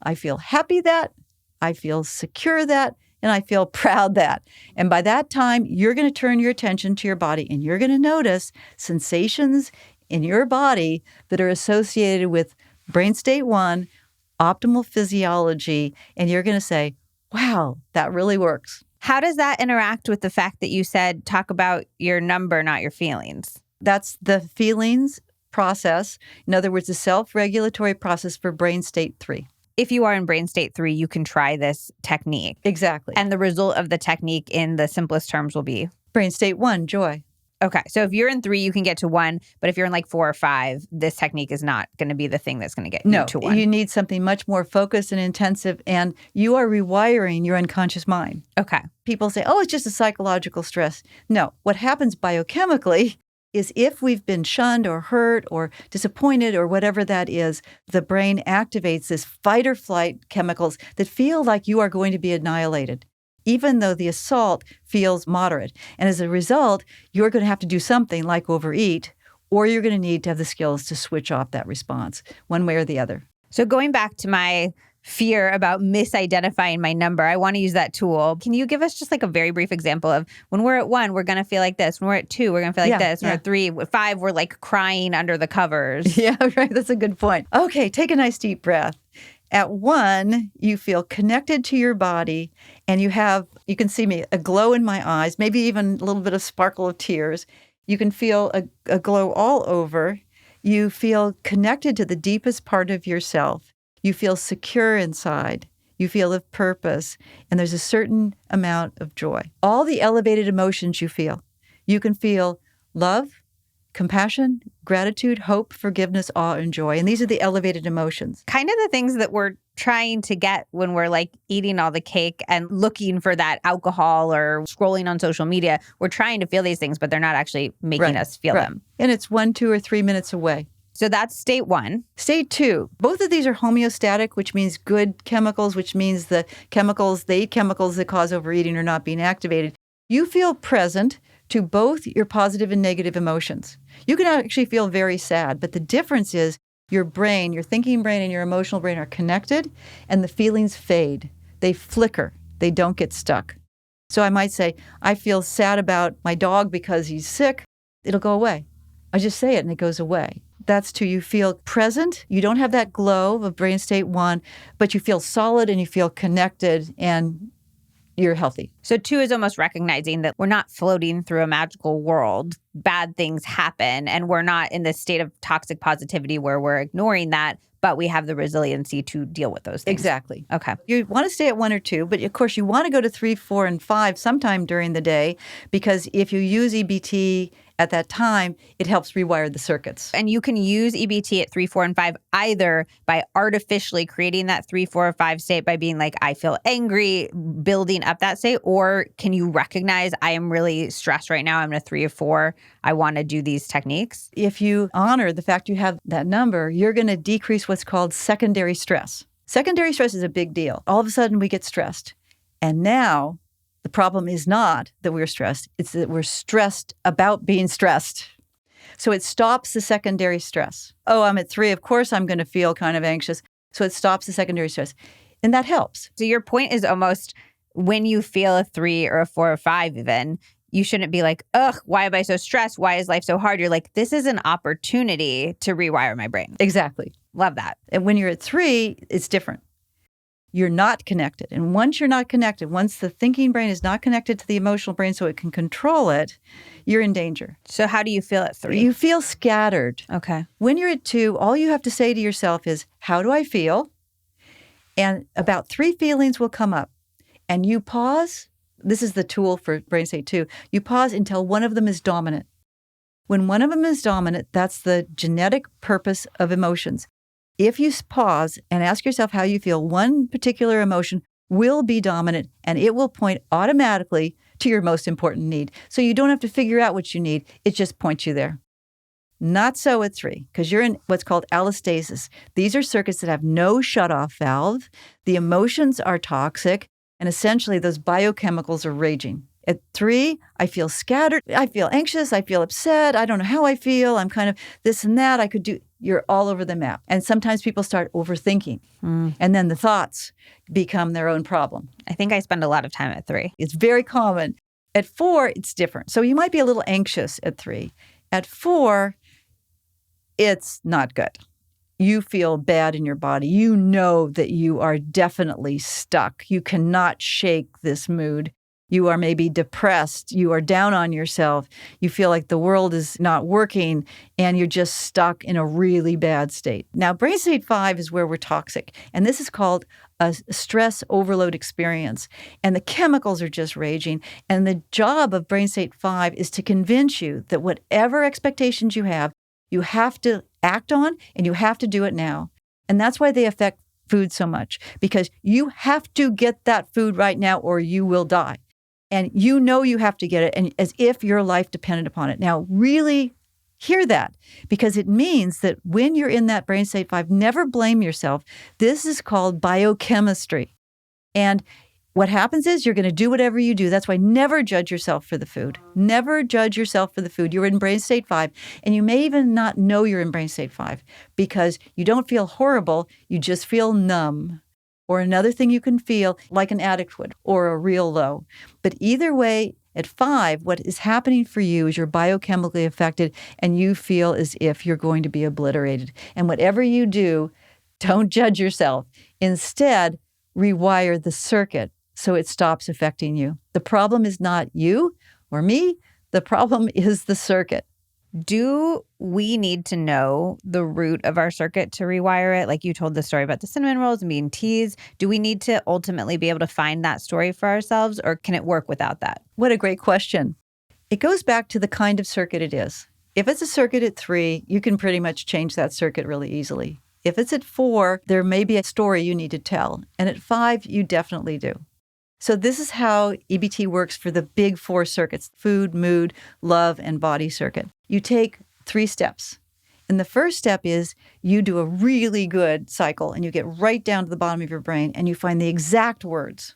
I feel happy that, I feel secure that, and I feel proud that. And by that time, you're going to turn your attention to your body and you're going to notice sensations in your body that are associated with brain state 1, optimal physiology, and you're going to say, wow, that really works. How does that interact with the fact that you said talk about your number, not your feelings? That's the feelings process. In other words, the self-regulatory process for brain state 3. If you are in brain state 3, you can try this technique. Exactly. And the result of the technique in the simplest terms will be? Brain state 1, joy. Okay. So if you're in 3, you can get to 1. But if you're in like 4 or 5, this technique is not going to be the thing that's going to get you to 1. You need something much more focused and intensive. And you are rewiring your unconscious mind. Okay. People say, oh, it's just a psychological stress. No. What happens biochemically is if we've been shunned or hurt or disappointed or whatever that is, the brain activates this fight or flight chemicals that feel like you are going to be annihilated, even though the assault feels moderate. And as a result, you're going to have to do something like overeat, or you're going to need to have the skills to switch off that response one way or the other. So going back to my fear about misidentifying my number, I want to use that tool. Can you give us just like a very brief example of when we're at 1, we're going to feel like this. When we're at 2, we're going to feel like this. When we're at 3, 5, we're like crying under the covers. Yeah, right. That's a good point. Okay, take a nice deep breath. At 1, you feel connected to your body and you can see me, a glow in my eyes, maybe even a little bit of sparkle of tears. You can feel a glow all over. You feel connected to the deepest part of yourself. You feel secure inside. You feel of purpose. And there's a certain amount of joy. All the elevated emotions you feel. You can feel love, compassion, gratitude, hope, forgiveness, awe, and joy. And these are the elevated emotions. Kind of the things that we're trying to get when we're like eating all the cake and looking for that alcohol or scrolling on social media. We're trying to feel these things, but they're not actually making us feel them. And it's 1, 2, or 3 minutes away. So that's state 1. State 2, both of these are homeostatic, which means good chemicals, which means the eight chemicals that cause overeating are not being activated. You feel present to both your positive and negative emotions. You can actually feel very sad, but the difference is your brain, your thinking brain and your emotional brain are connected and the feelings fade. They flicker. They don't get stuck. So I might say, I feel sad about my dog because he's sick. It'll go away. I just say it and it goes away. That's 2. You feel present. You don't have that glow of brain state 1, but you feel solid and you feel connected and you're healthy. So 2 is almost recognizing that we're not floating through a magical world. Bad things happen and we're not in this state of toxic positivity where we're ignoring that, but we have the resiliency to deal with those things. Exactly. Okay. You want to stay at 1 or 2, but of course you want to go to 3, 4, and 5 sometime during the day because if you use EBT at that time, it helps rewire the circuits. And you can use EBT at 3, 4, and 5 either by artificially creating that 3, 4, or 5 state by being like, I feel angry, building up that state, or can you recognize I am really stressed right now, I'm in a 3 or 4, I want to do these techniques? If you honor the fact you have that number, you're going to decrease what's called secondary stress. Secondary stress is a big deal. All of a sudden we get stressed. And now the problem is not that we're stressed. It's that we're stressed about being stressed. So it stops the secondary stress. Oh, I'm at 3. Of course, I'm going to feel kind of anxious. So it stops the secondary stress. And that helps. So your point is almost when you feel a 3 or a 4 or 5 even, you shouldn't be like, ugh, why am I so stressed? Why is life so hard? You're like, this is an opportunity to rewire my brain. Exactly. Love that. And when you're at 3, it's different. You're not connected. And once you're not connected, once the thinking brain is not connected to the emotional brain so it can control it, you're in danger. So how do you feel at 3? You feel scattered. Okay. When you're at 2, all you have to say to yourself is, how do I feel? And about 3 feelings will come up. And you pause. This is the tool for brain state 2. You pause until one of them is dominant. When one of them is dominant, that's the genetic purpose of emotions. If you pause and ask yourself how you feel, one particular emotion will be dominant and it will point automatically to your most important need. So you don't have to figure out what you need. It just points you there. Not so at 3, because you're in what's called allostasis. These are circuits that have no shutoff valve. The emotions are toxic, and essentially those biochemicals are raging. At 3, I feel scattered. I feel anxious. I feel upset. I don't know how I feel. I'm kind of this and that. you're all over the map. And sometimes people start overthinking. And then the thoughts become their own problem. I think I spend a lot of time at 3. It's very common. At 4, it's different. So you might be a little anxious at 3. At 4, it's not good. You feel bad in your body. You know that you are definitely stuck. You cannot shake this mood. You are maybe depressed. You are down on yourself. You feel like the world is not working and you're just stuck in a really bad state. Now, brain state 5 is where we're toxic. And this is called a stress overload experience. And the chemicals are just raging. And the job of brain state 5 is to convince you that whatever expectations you have to act on and you have to do it now. And that's why they affect food so much, because you have to get that food right now or you will die. And you know you have to get it, and as if your life depended upon it. Now, really hear that, because it means that when you're in that brain state 5, never blame yourself. This is called biochemistry. And what happens is you're going to do whatever you do. That's why never judge yourself for the food. Never judge yourself for the food. You're in brain state 5, and you may even not know you're in brain state 5 because you don't feel horrible. You just feel numb. Or another thing you can feel like an addict would, or a real low. But either way, at 5, what is happening for you is you're biochemically affected and you feel as if you're going to be obliterated. And whatever you do, don't judge yourself. Instead, rewire the circuit so it stops affecting you. The problem is not you or me. The problem is the circuit. Do we need to know the root of our circuit to rewire it? Like you told the story about the cinnamon rolls and being teased. Do we need to ultimately be able to find that story for ourselves, or can it work without that? What a great question. It goes back to the kind of circuit it is. If it's a circuit at 3, you can pretty much change that circuit really easily. If it's at 4, there may be a story you need to tell. And at 5, you definitely do. So this is how EBT works for the big 4 circuits: food, mood, love, and body circuit. You take 3 steps. And the first step is you do a really good cycle and you get right down to the bottom of your brain and you find the exact words.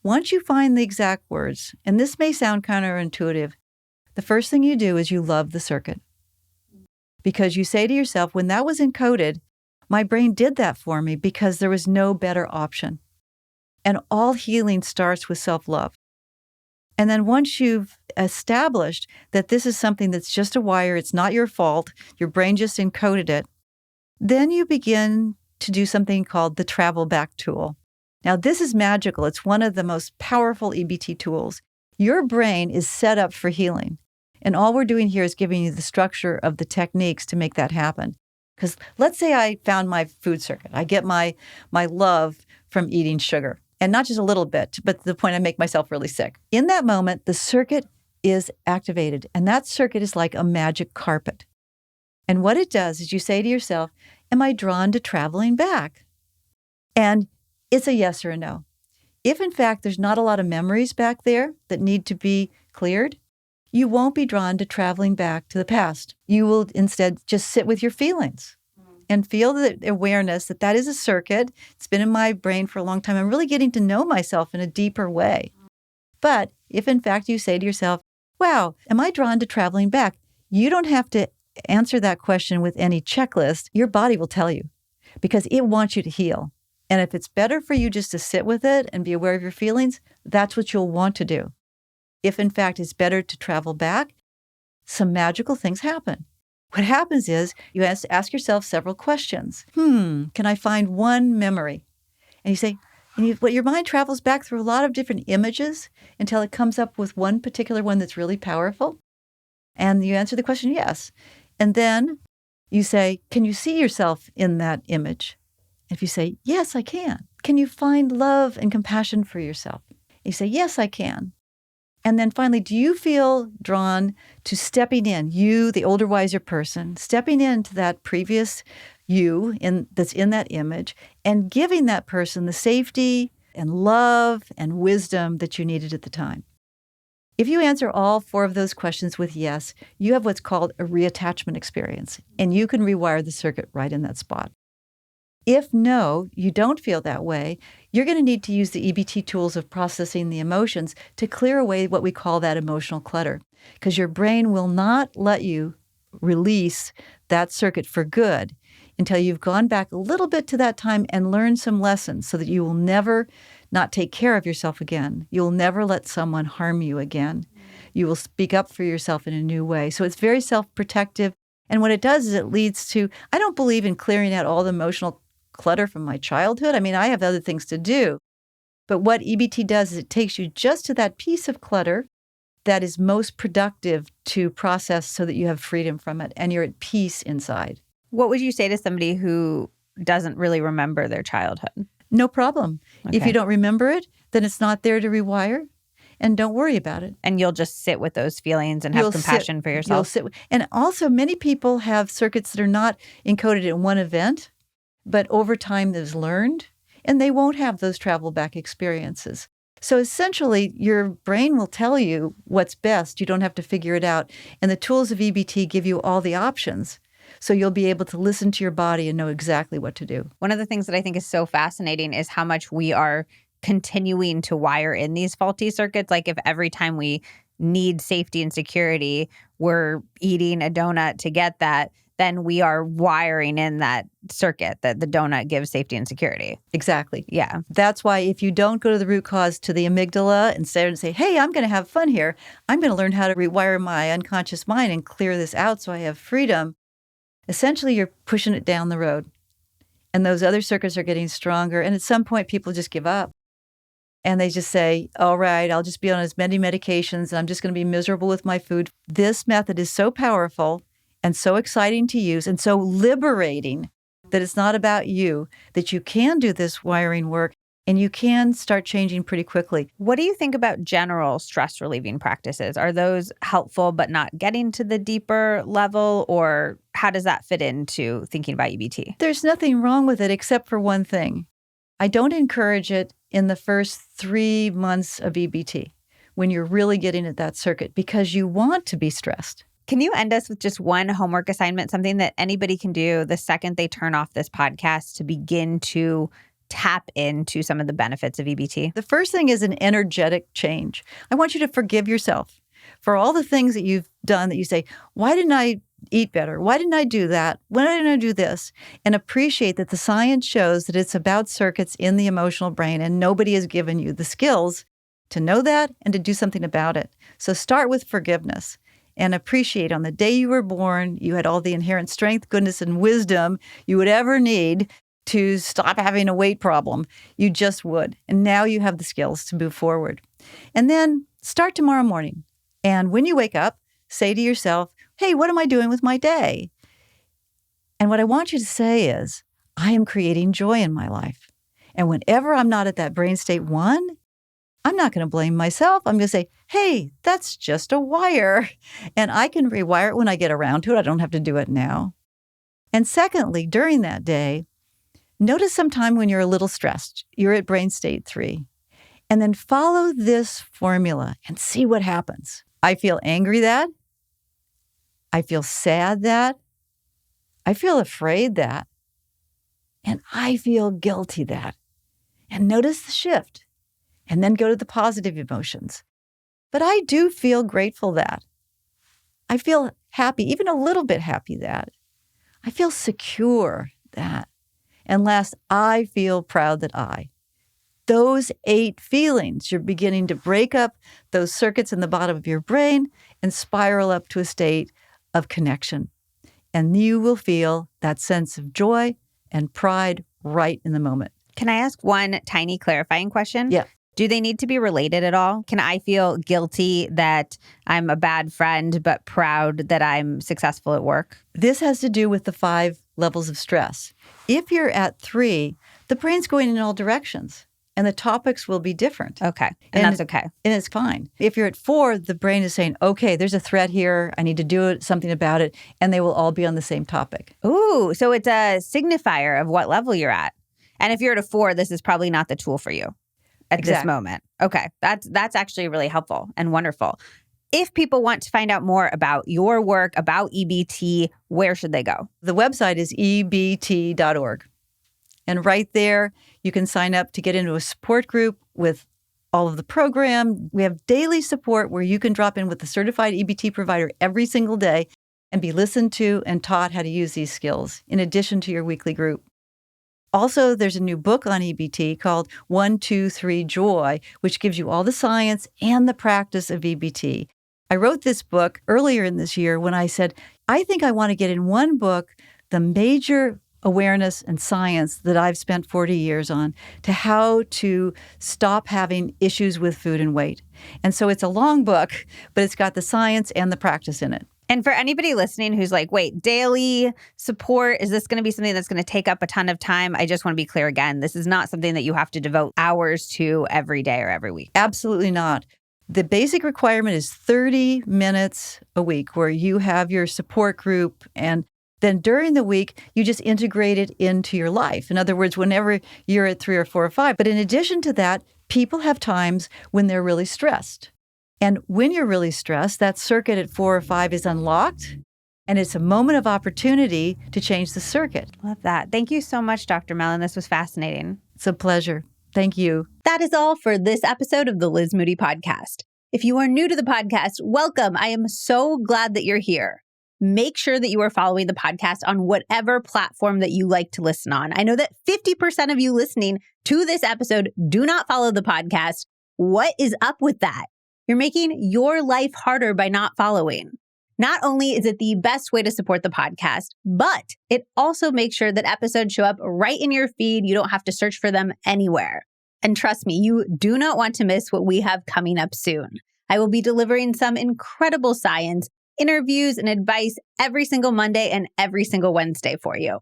Once you find the exact words, and this may sound counterintuitive, the first thing you do is you love the circuit. Because you say to yourself, when that was encoded, my brain did that for me because there was no better option. And all healing starts with self-love. And then once you've established that this is something that's just a wire, it's not your fault, your brain just encoded it, then you begin to do something called the travel back tool. Now, this is magical. It's one of the most powerful EBT tools. Your brain is set up for healing. And all we're doing here is giving you the structure of the techniques to make that happen. Because let's say I found my food circuit. I get my love from eating sugar. And not just a little bit, but to the point I make myself really sick. In that moment, the circuit is activated. And that circuit is like a magic carpet. And what it does is you say to yourself, am I drawn to traveling back? And it's a yes or a no. If, in fact, there's not a lot of memories back there that need to be cleared, you won't be drawn to traveling back to the past. You will instead just sit with your feelings and feel the awareness that that is a circuit. It's been in my brain for a long time. I'm really getting to know myself in a deeper way. But if, in fact, you say to yourself, wow, am I drawn to traveling back? You don't have to answer that question with any checklist. Your body will tell you because it wants you to heal. And if it's better for you just to sit with it and be aware of your feelings, that's what you'll want to do. If, in fact, it's better to travel back, some magical things happen. What happens is you ask yourself several questions. Can I find one memory? And you say, your mind travels back through a lot of different images until it comes up with one particular one that's really powerful. And you answer the question, yes. And then you say, can you see yourself in that image? If you say, yes, I can. Can you find love and compassion for yourself? You say, yes, I can. And then finally, do you feel drawn to stepping in, you, the older, wiser person, stepping into that previous you that's in that image and giving that person the safety and love and wisdom that you needed at the time? If you answer all 4 of those questions with yes, you have what's called a reattachment experience, and you can rewire the circuit right in that spot. If no, you don't feel that way, you're going to need to use the EBT tools of processing the emotions to clear away what we call that emotional clutter, because your brain will not let you release that circuit for good until you've gone back a little bit to that time and learned some lessons so that you will never not take care of yourself again. You'll never let someone harm you again. You will speak up for yourself in a new way. So it's very self-protective. And what it does is it leads to, I don't believe in clearing out all the emotional clutter from my childhood. I mean, I have other things to do. But what EBT does is it takes you just to that piece of clutter that is most productive to process so that you have freedom from it and you're at peace inside. What would you say to somebody who doesn't really remember their childhood? No problem. Okay. If you don't remember it, then it's not there to rewire, and don't worry about it. And you'll just sit with those feelings and have compassion for yourself. And also, many people have circuits that are not encoded in one event, but over time is learned, and they won't have those travel back experiences. So essentially, your brain will tell you what's best. You don't have to figure it out. And the tools of EBT give you all the options. So you'll be able to listen to your body and know exactly what to do. One of the things that I think is so fascinating is how much we are continuing to wire in these faulty circuits. Like if every time we need safety and security, we're eating a donut to get that, then we are wiring in that circuit that the donut gives safety and security. Exactly. Yeah. That's why if you don't go to the root cause, to the amygdala, instead and say, hey, I'm going to have fun here. I'm going to learn how to rewire my unconscious mind and clear this out so I have freedom. Essentially, you're pushing it down the road. And those other circuits are getting stronger. And at some point, people just give up. And they just say, all right, I'll just be on as many medications. And I'm just going to be miserable with my food. This method is so powerful and so exciting to use and so liberating that it's not about you, that you can do this wiring work and you can start changing pretty quickly. What do you think about general stress relieving practices? Are those helpful but not getting to the deeper level? Or how does that fit into thinking about EBT? There's nothing wrong with it except for one thing. I don't encourage it in the first 3 months of EBT when you're really getting at that circuit because you want to be stressed. Can you end us with just one homework assignment, something that anybody can do the second they turn off this podcast to begin to tap into some of the benefits of EBT? The first thing is an energetic change. I want you to forgive yourself for all the things that you've done that you say, why didn't I eat better? Why didn't I do that? Why didn't I do this? And appreciate that the science shows that it's about circuits in the emotional brain and nobody has given you the skills to know that and to do something about it. So start with forgiveness and appreciate on the day you were born, you had all the inherent strength, goodness, and wisdom you would ever need to stop having a weight problem. You just would. And now you have the skills to move forward. And then start tomorrow morning. And when you wake up, say to yourself, hey, what am I doing with my day? And what I want you to say is, I am creating joy in my life. And whenever I'm not at that brain state 1, I'm not going to blame myself. I'm going to say, hey, that's just a wire. And I can rewire it when I get around to it. I don't have to do it now. And secondly, during that day, notice sometime when you're a little stressed, you're at brain state 3, and then follow this formula and see what happens. I feel angry that. I feel sad that. I feel afraid that. And I feel guilty that. And notice the shift. And then go to the positive emotions. But I do feel grateful that. I feel happy, even a little bit happy that. I feel secure that. And last, I feel proud that I. Those 8 feelings, you're beginning to break up those circuits in the bottom of your brain and spiral up to a state of connection. And you will feel that sense of joy and pride right in the moment. Can I ask one tiny clarifying question? Yeah. Do they need to be related at all? Can I feel guilty that I'm a bad friend, but proud that I'm successful at work? This has to do with the 5 levels of stress. If you're at 3, the brain's going in all directions and the topics will be different. Okay. And that's okay. And it's fine. If you're at 4, the brain is saying, okay, there's a threat here. I need to do something about it. And they will all be on the same topic. Ooh, so it's a signifier of what level you're at. And if you're at a 4, this is probably not the tool for you at this moment. Okay. That's actually really helpful and wonderful. If people want to find out more about your work, about EBT, where should they go? The website is ebt.org. And right there, you can sign up to get into a support group with all of the program. We have daily support where you can drop in with a certified EBT provider every single day and be listened to and taught how to use these skills, in addition to your weekly group. Also, there's a new book on EBT called 1, 2, 3 Joy, which gives you all the science and the practice of EBT. I wrote this book earlier in this year when I said, I think I want to get in one book the major awareness and science that I've spent 40 years on to how to stop having issues with food and weight. And so it's a long book, but it's got the science and the practice in it. And for anybody listening who's like, wait, daily support, is this going to be something that's going to take up a ton of time? I just want to be clear again, this is not something that you have to devote hours to every day or every week. Absolutely not. The basic requirement is 30 minutes a week where you have your support group, and then during the week, you just integrate it into your life. In other words, whenever you're at 3 or 4 or 5. But in addition to that, people have times when they're really stressed. And when you're really stressed, that circuit at 4 or 5 is unlocked, and it's a moment of opportunity to change the circuit. Love that. Thank you so much, Dr. Mellin. This was fascinating. It's a pleasure. Thank you. That is all for this episode of the Liz Moody Podcast. If you are new to the podcast, welcome. I am so glad that you're here. Make sure that you are following the podcast on whatever platform that you like to listen on. I know that 50% of you listening to this episode do not follow the podcast. What is up with that? You're making your life harder by not following. Not only is it the best way to support the podcast, but it also makes sure that episodes show up right in your feed. You don't have to search for them anywhere. And trust me, you do not want to miss what we have coming up soon. I will be delivering some incredible science, interviews, and advice every single Monday and every single Wednesday for you.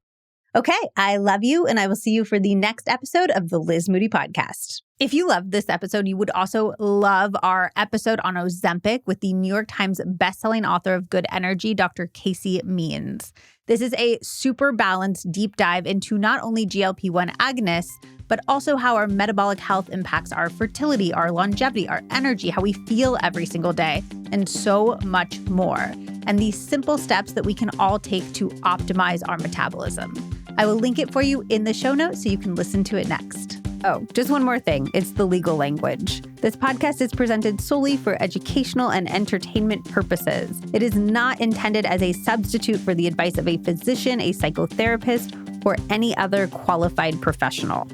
Okay, I love you, and I will see you for the next episode of the Liz Moody Podcast. If you loved this episode, you would also love our episode on Ozempic with the New York Times bestselling author of Good Energy, Dr. Casey Means. This is a super balanced deep dive into not only GLP-1 agonists, but also how our metabolic health impacts our fertility, our longevity, our energy, how we feel every single day, and so much more. And these simple steps that we can all take to optimize our metabolism. I will link it for you in the show notes so you can listen to it next. Oh, just one more thing. It's the legal language. This podcast is presented solely for educational and entertainment purposes. It is not intended as a substitute for the advice of a physician, a psychotherapist, or any other qualified professional.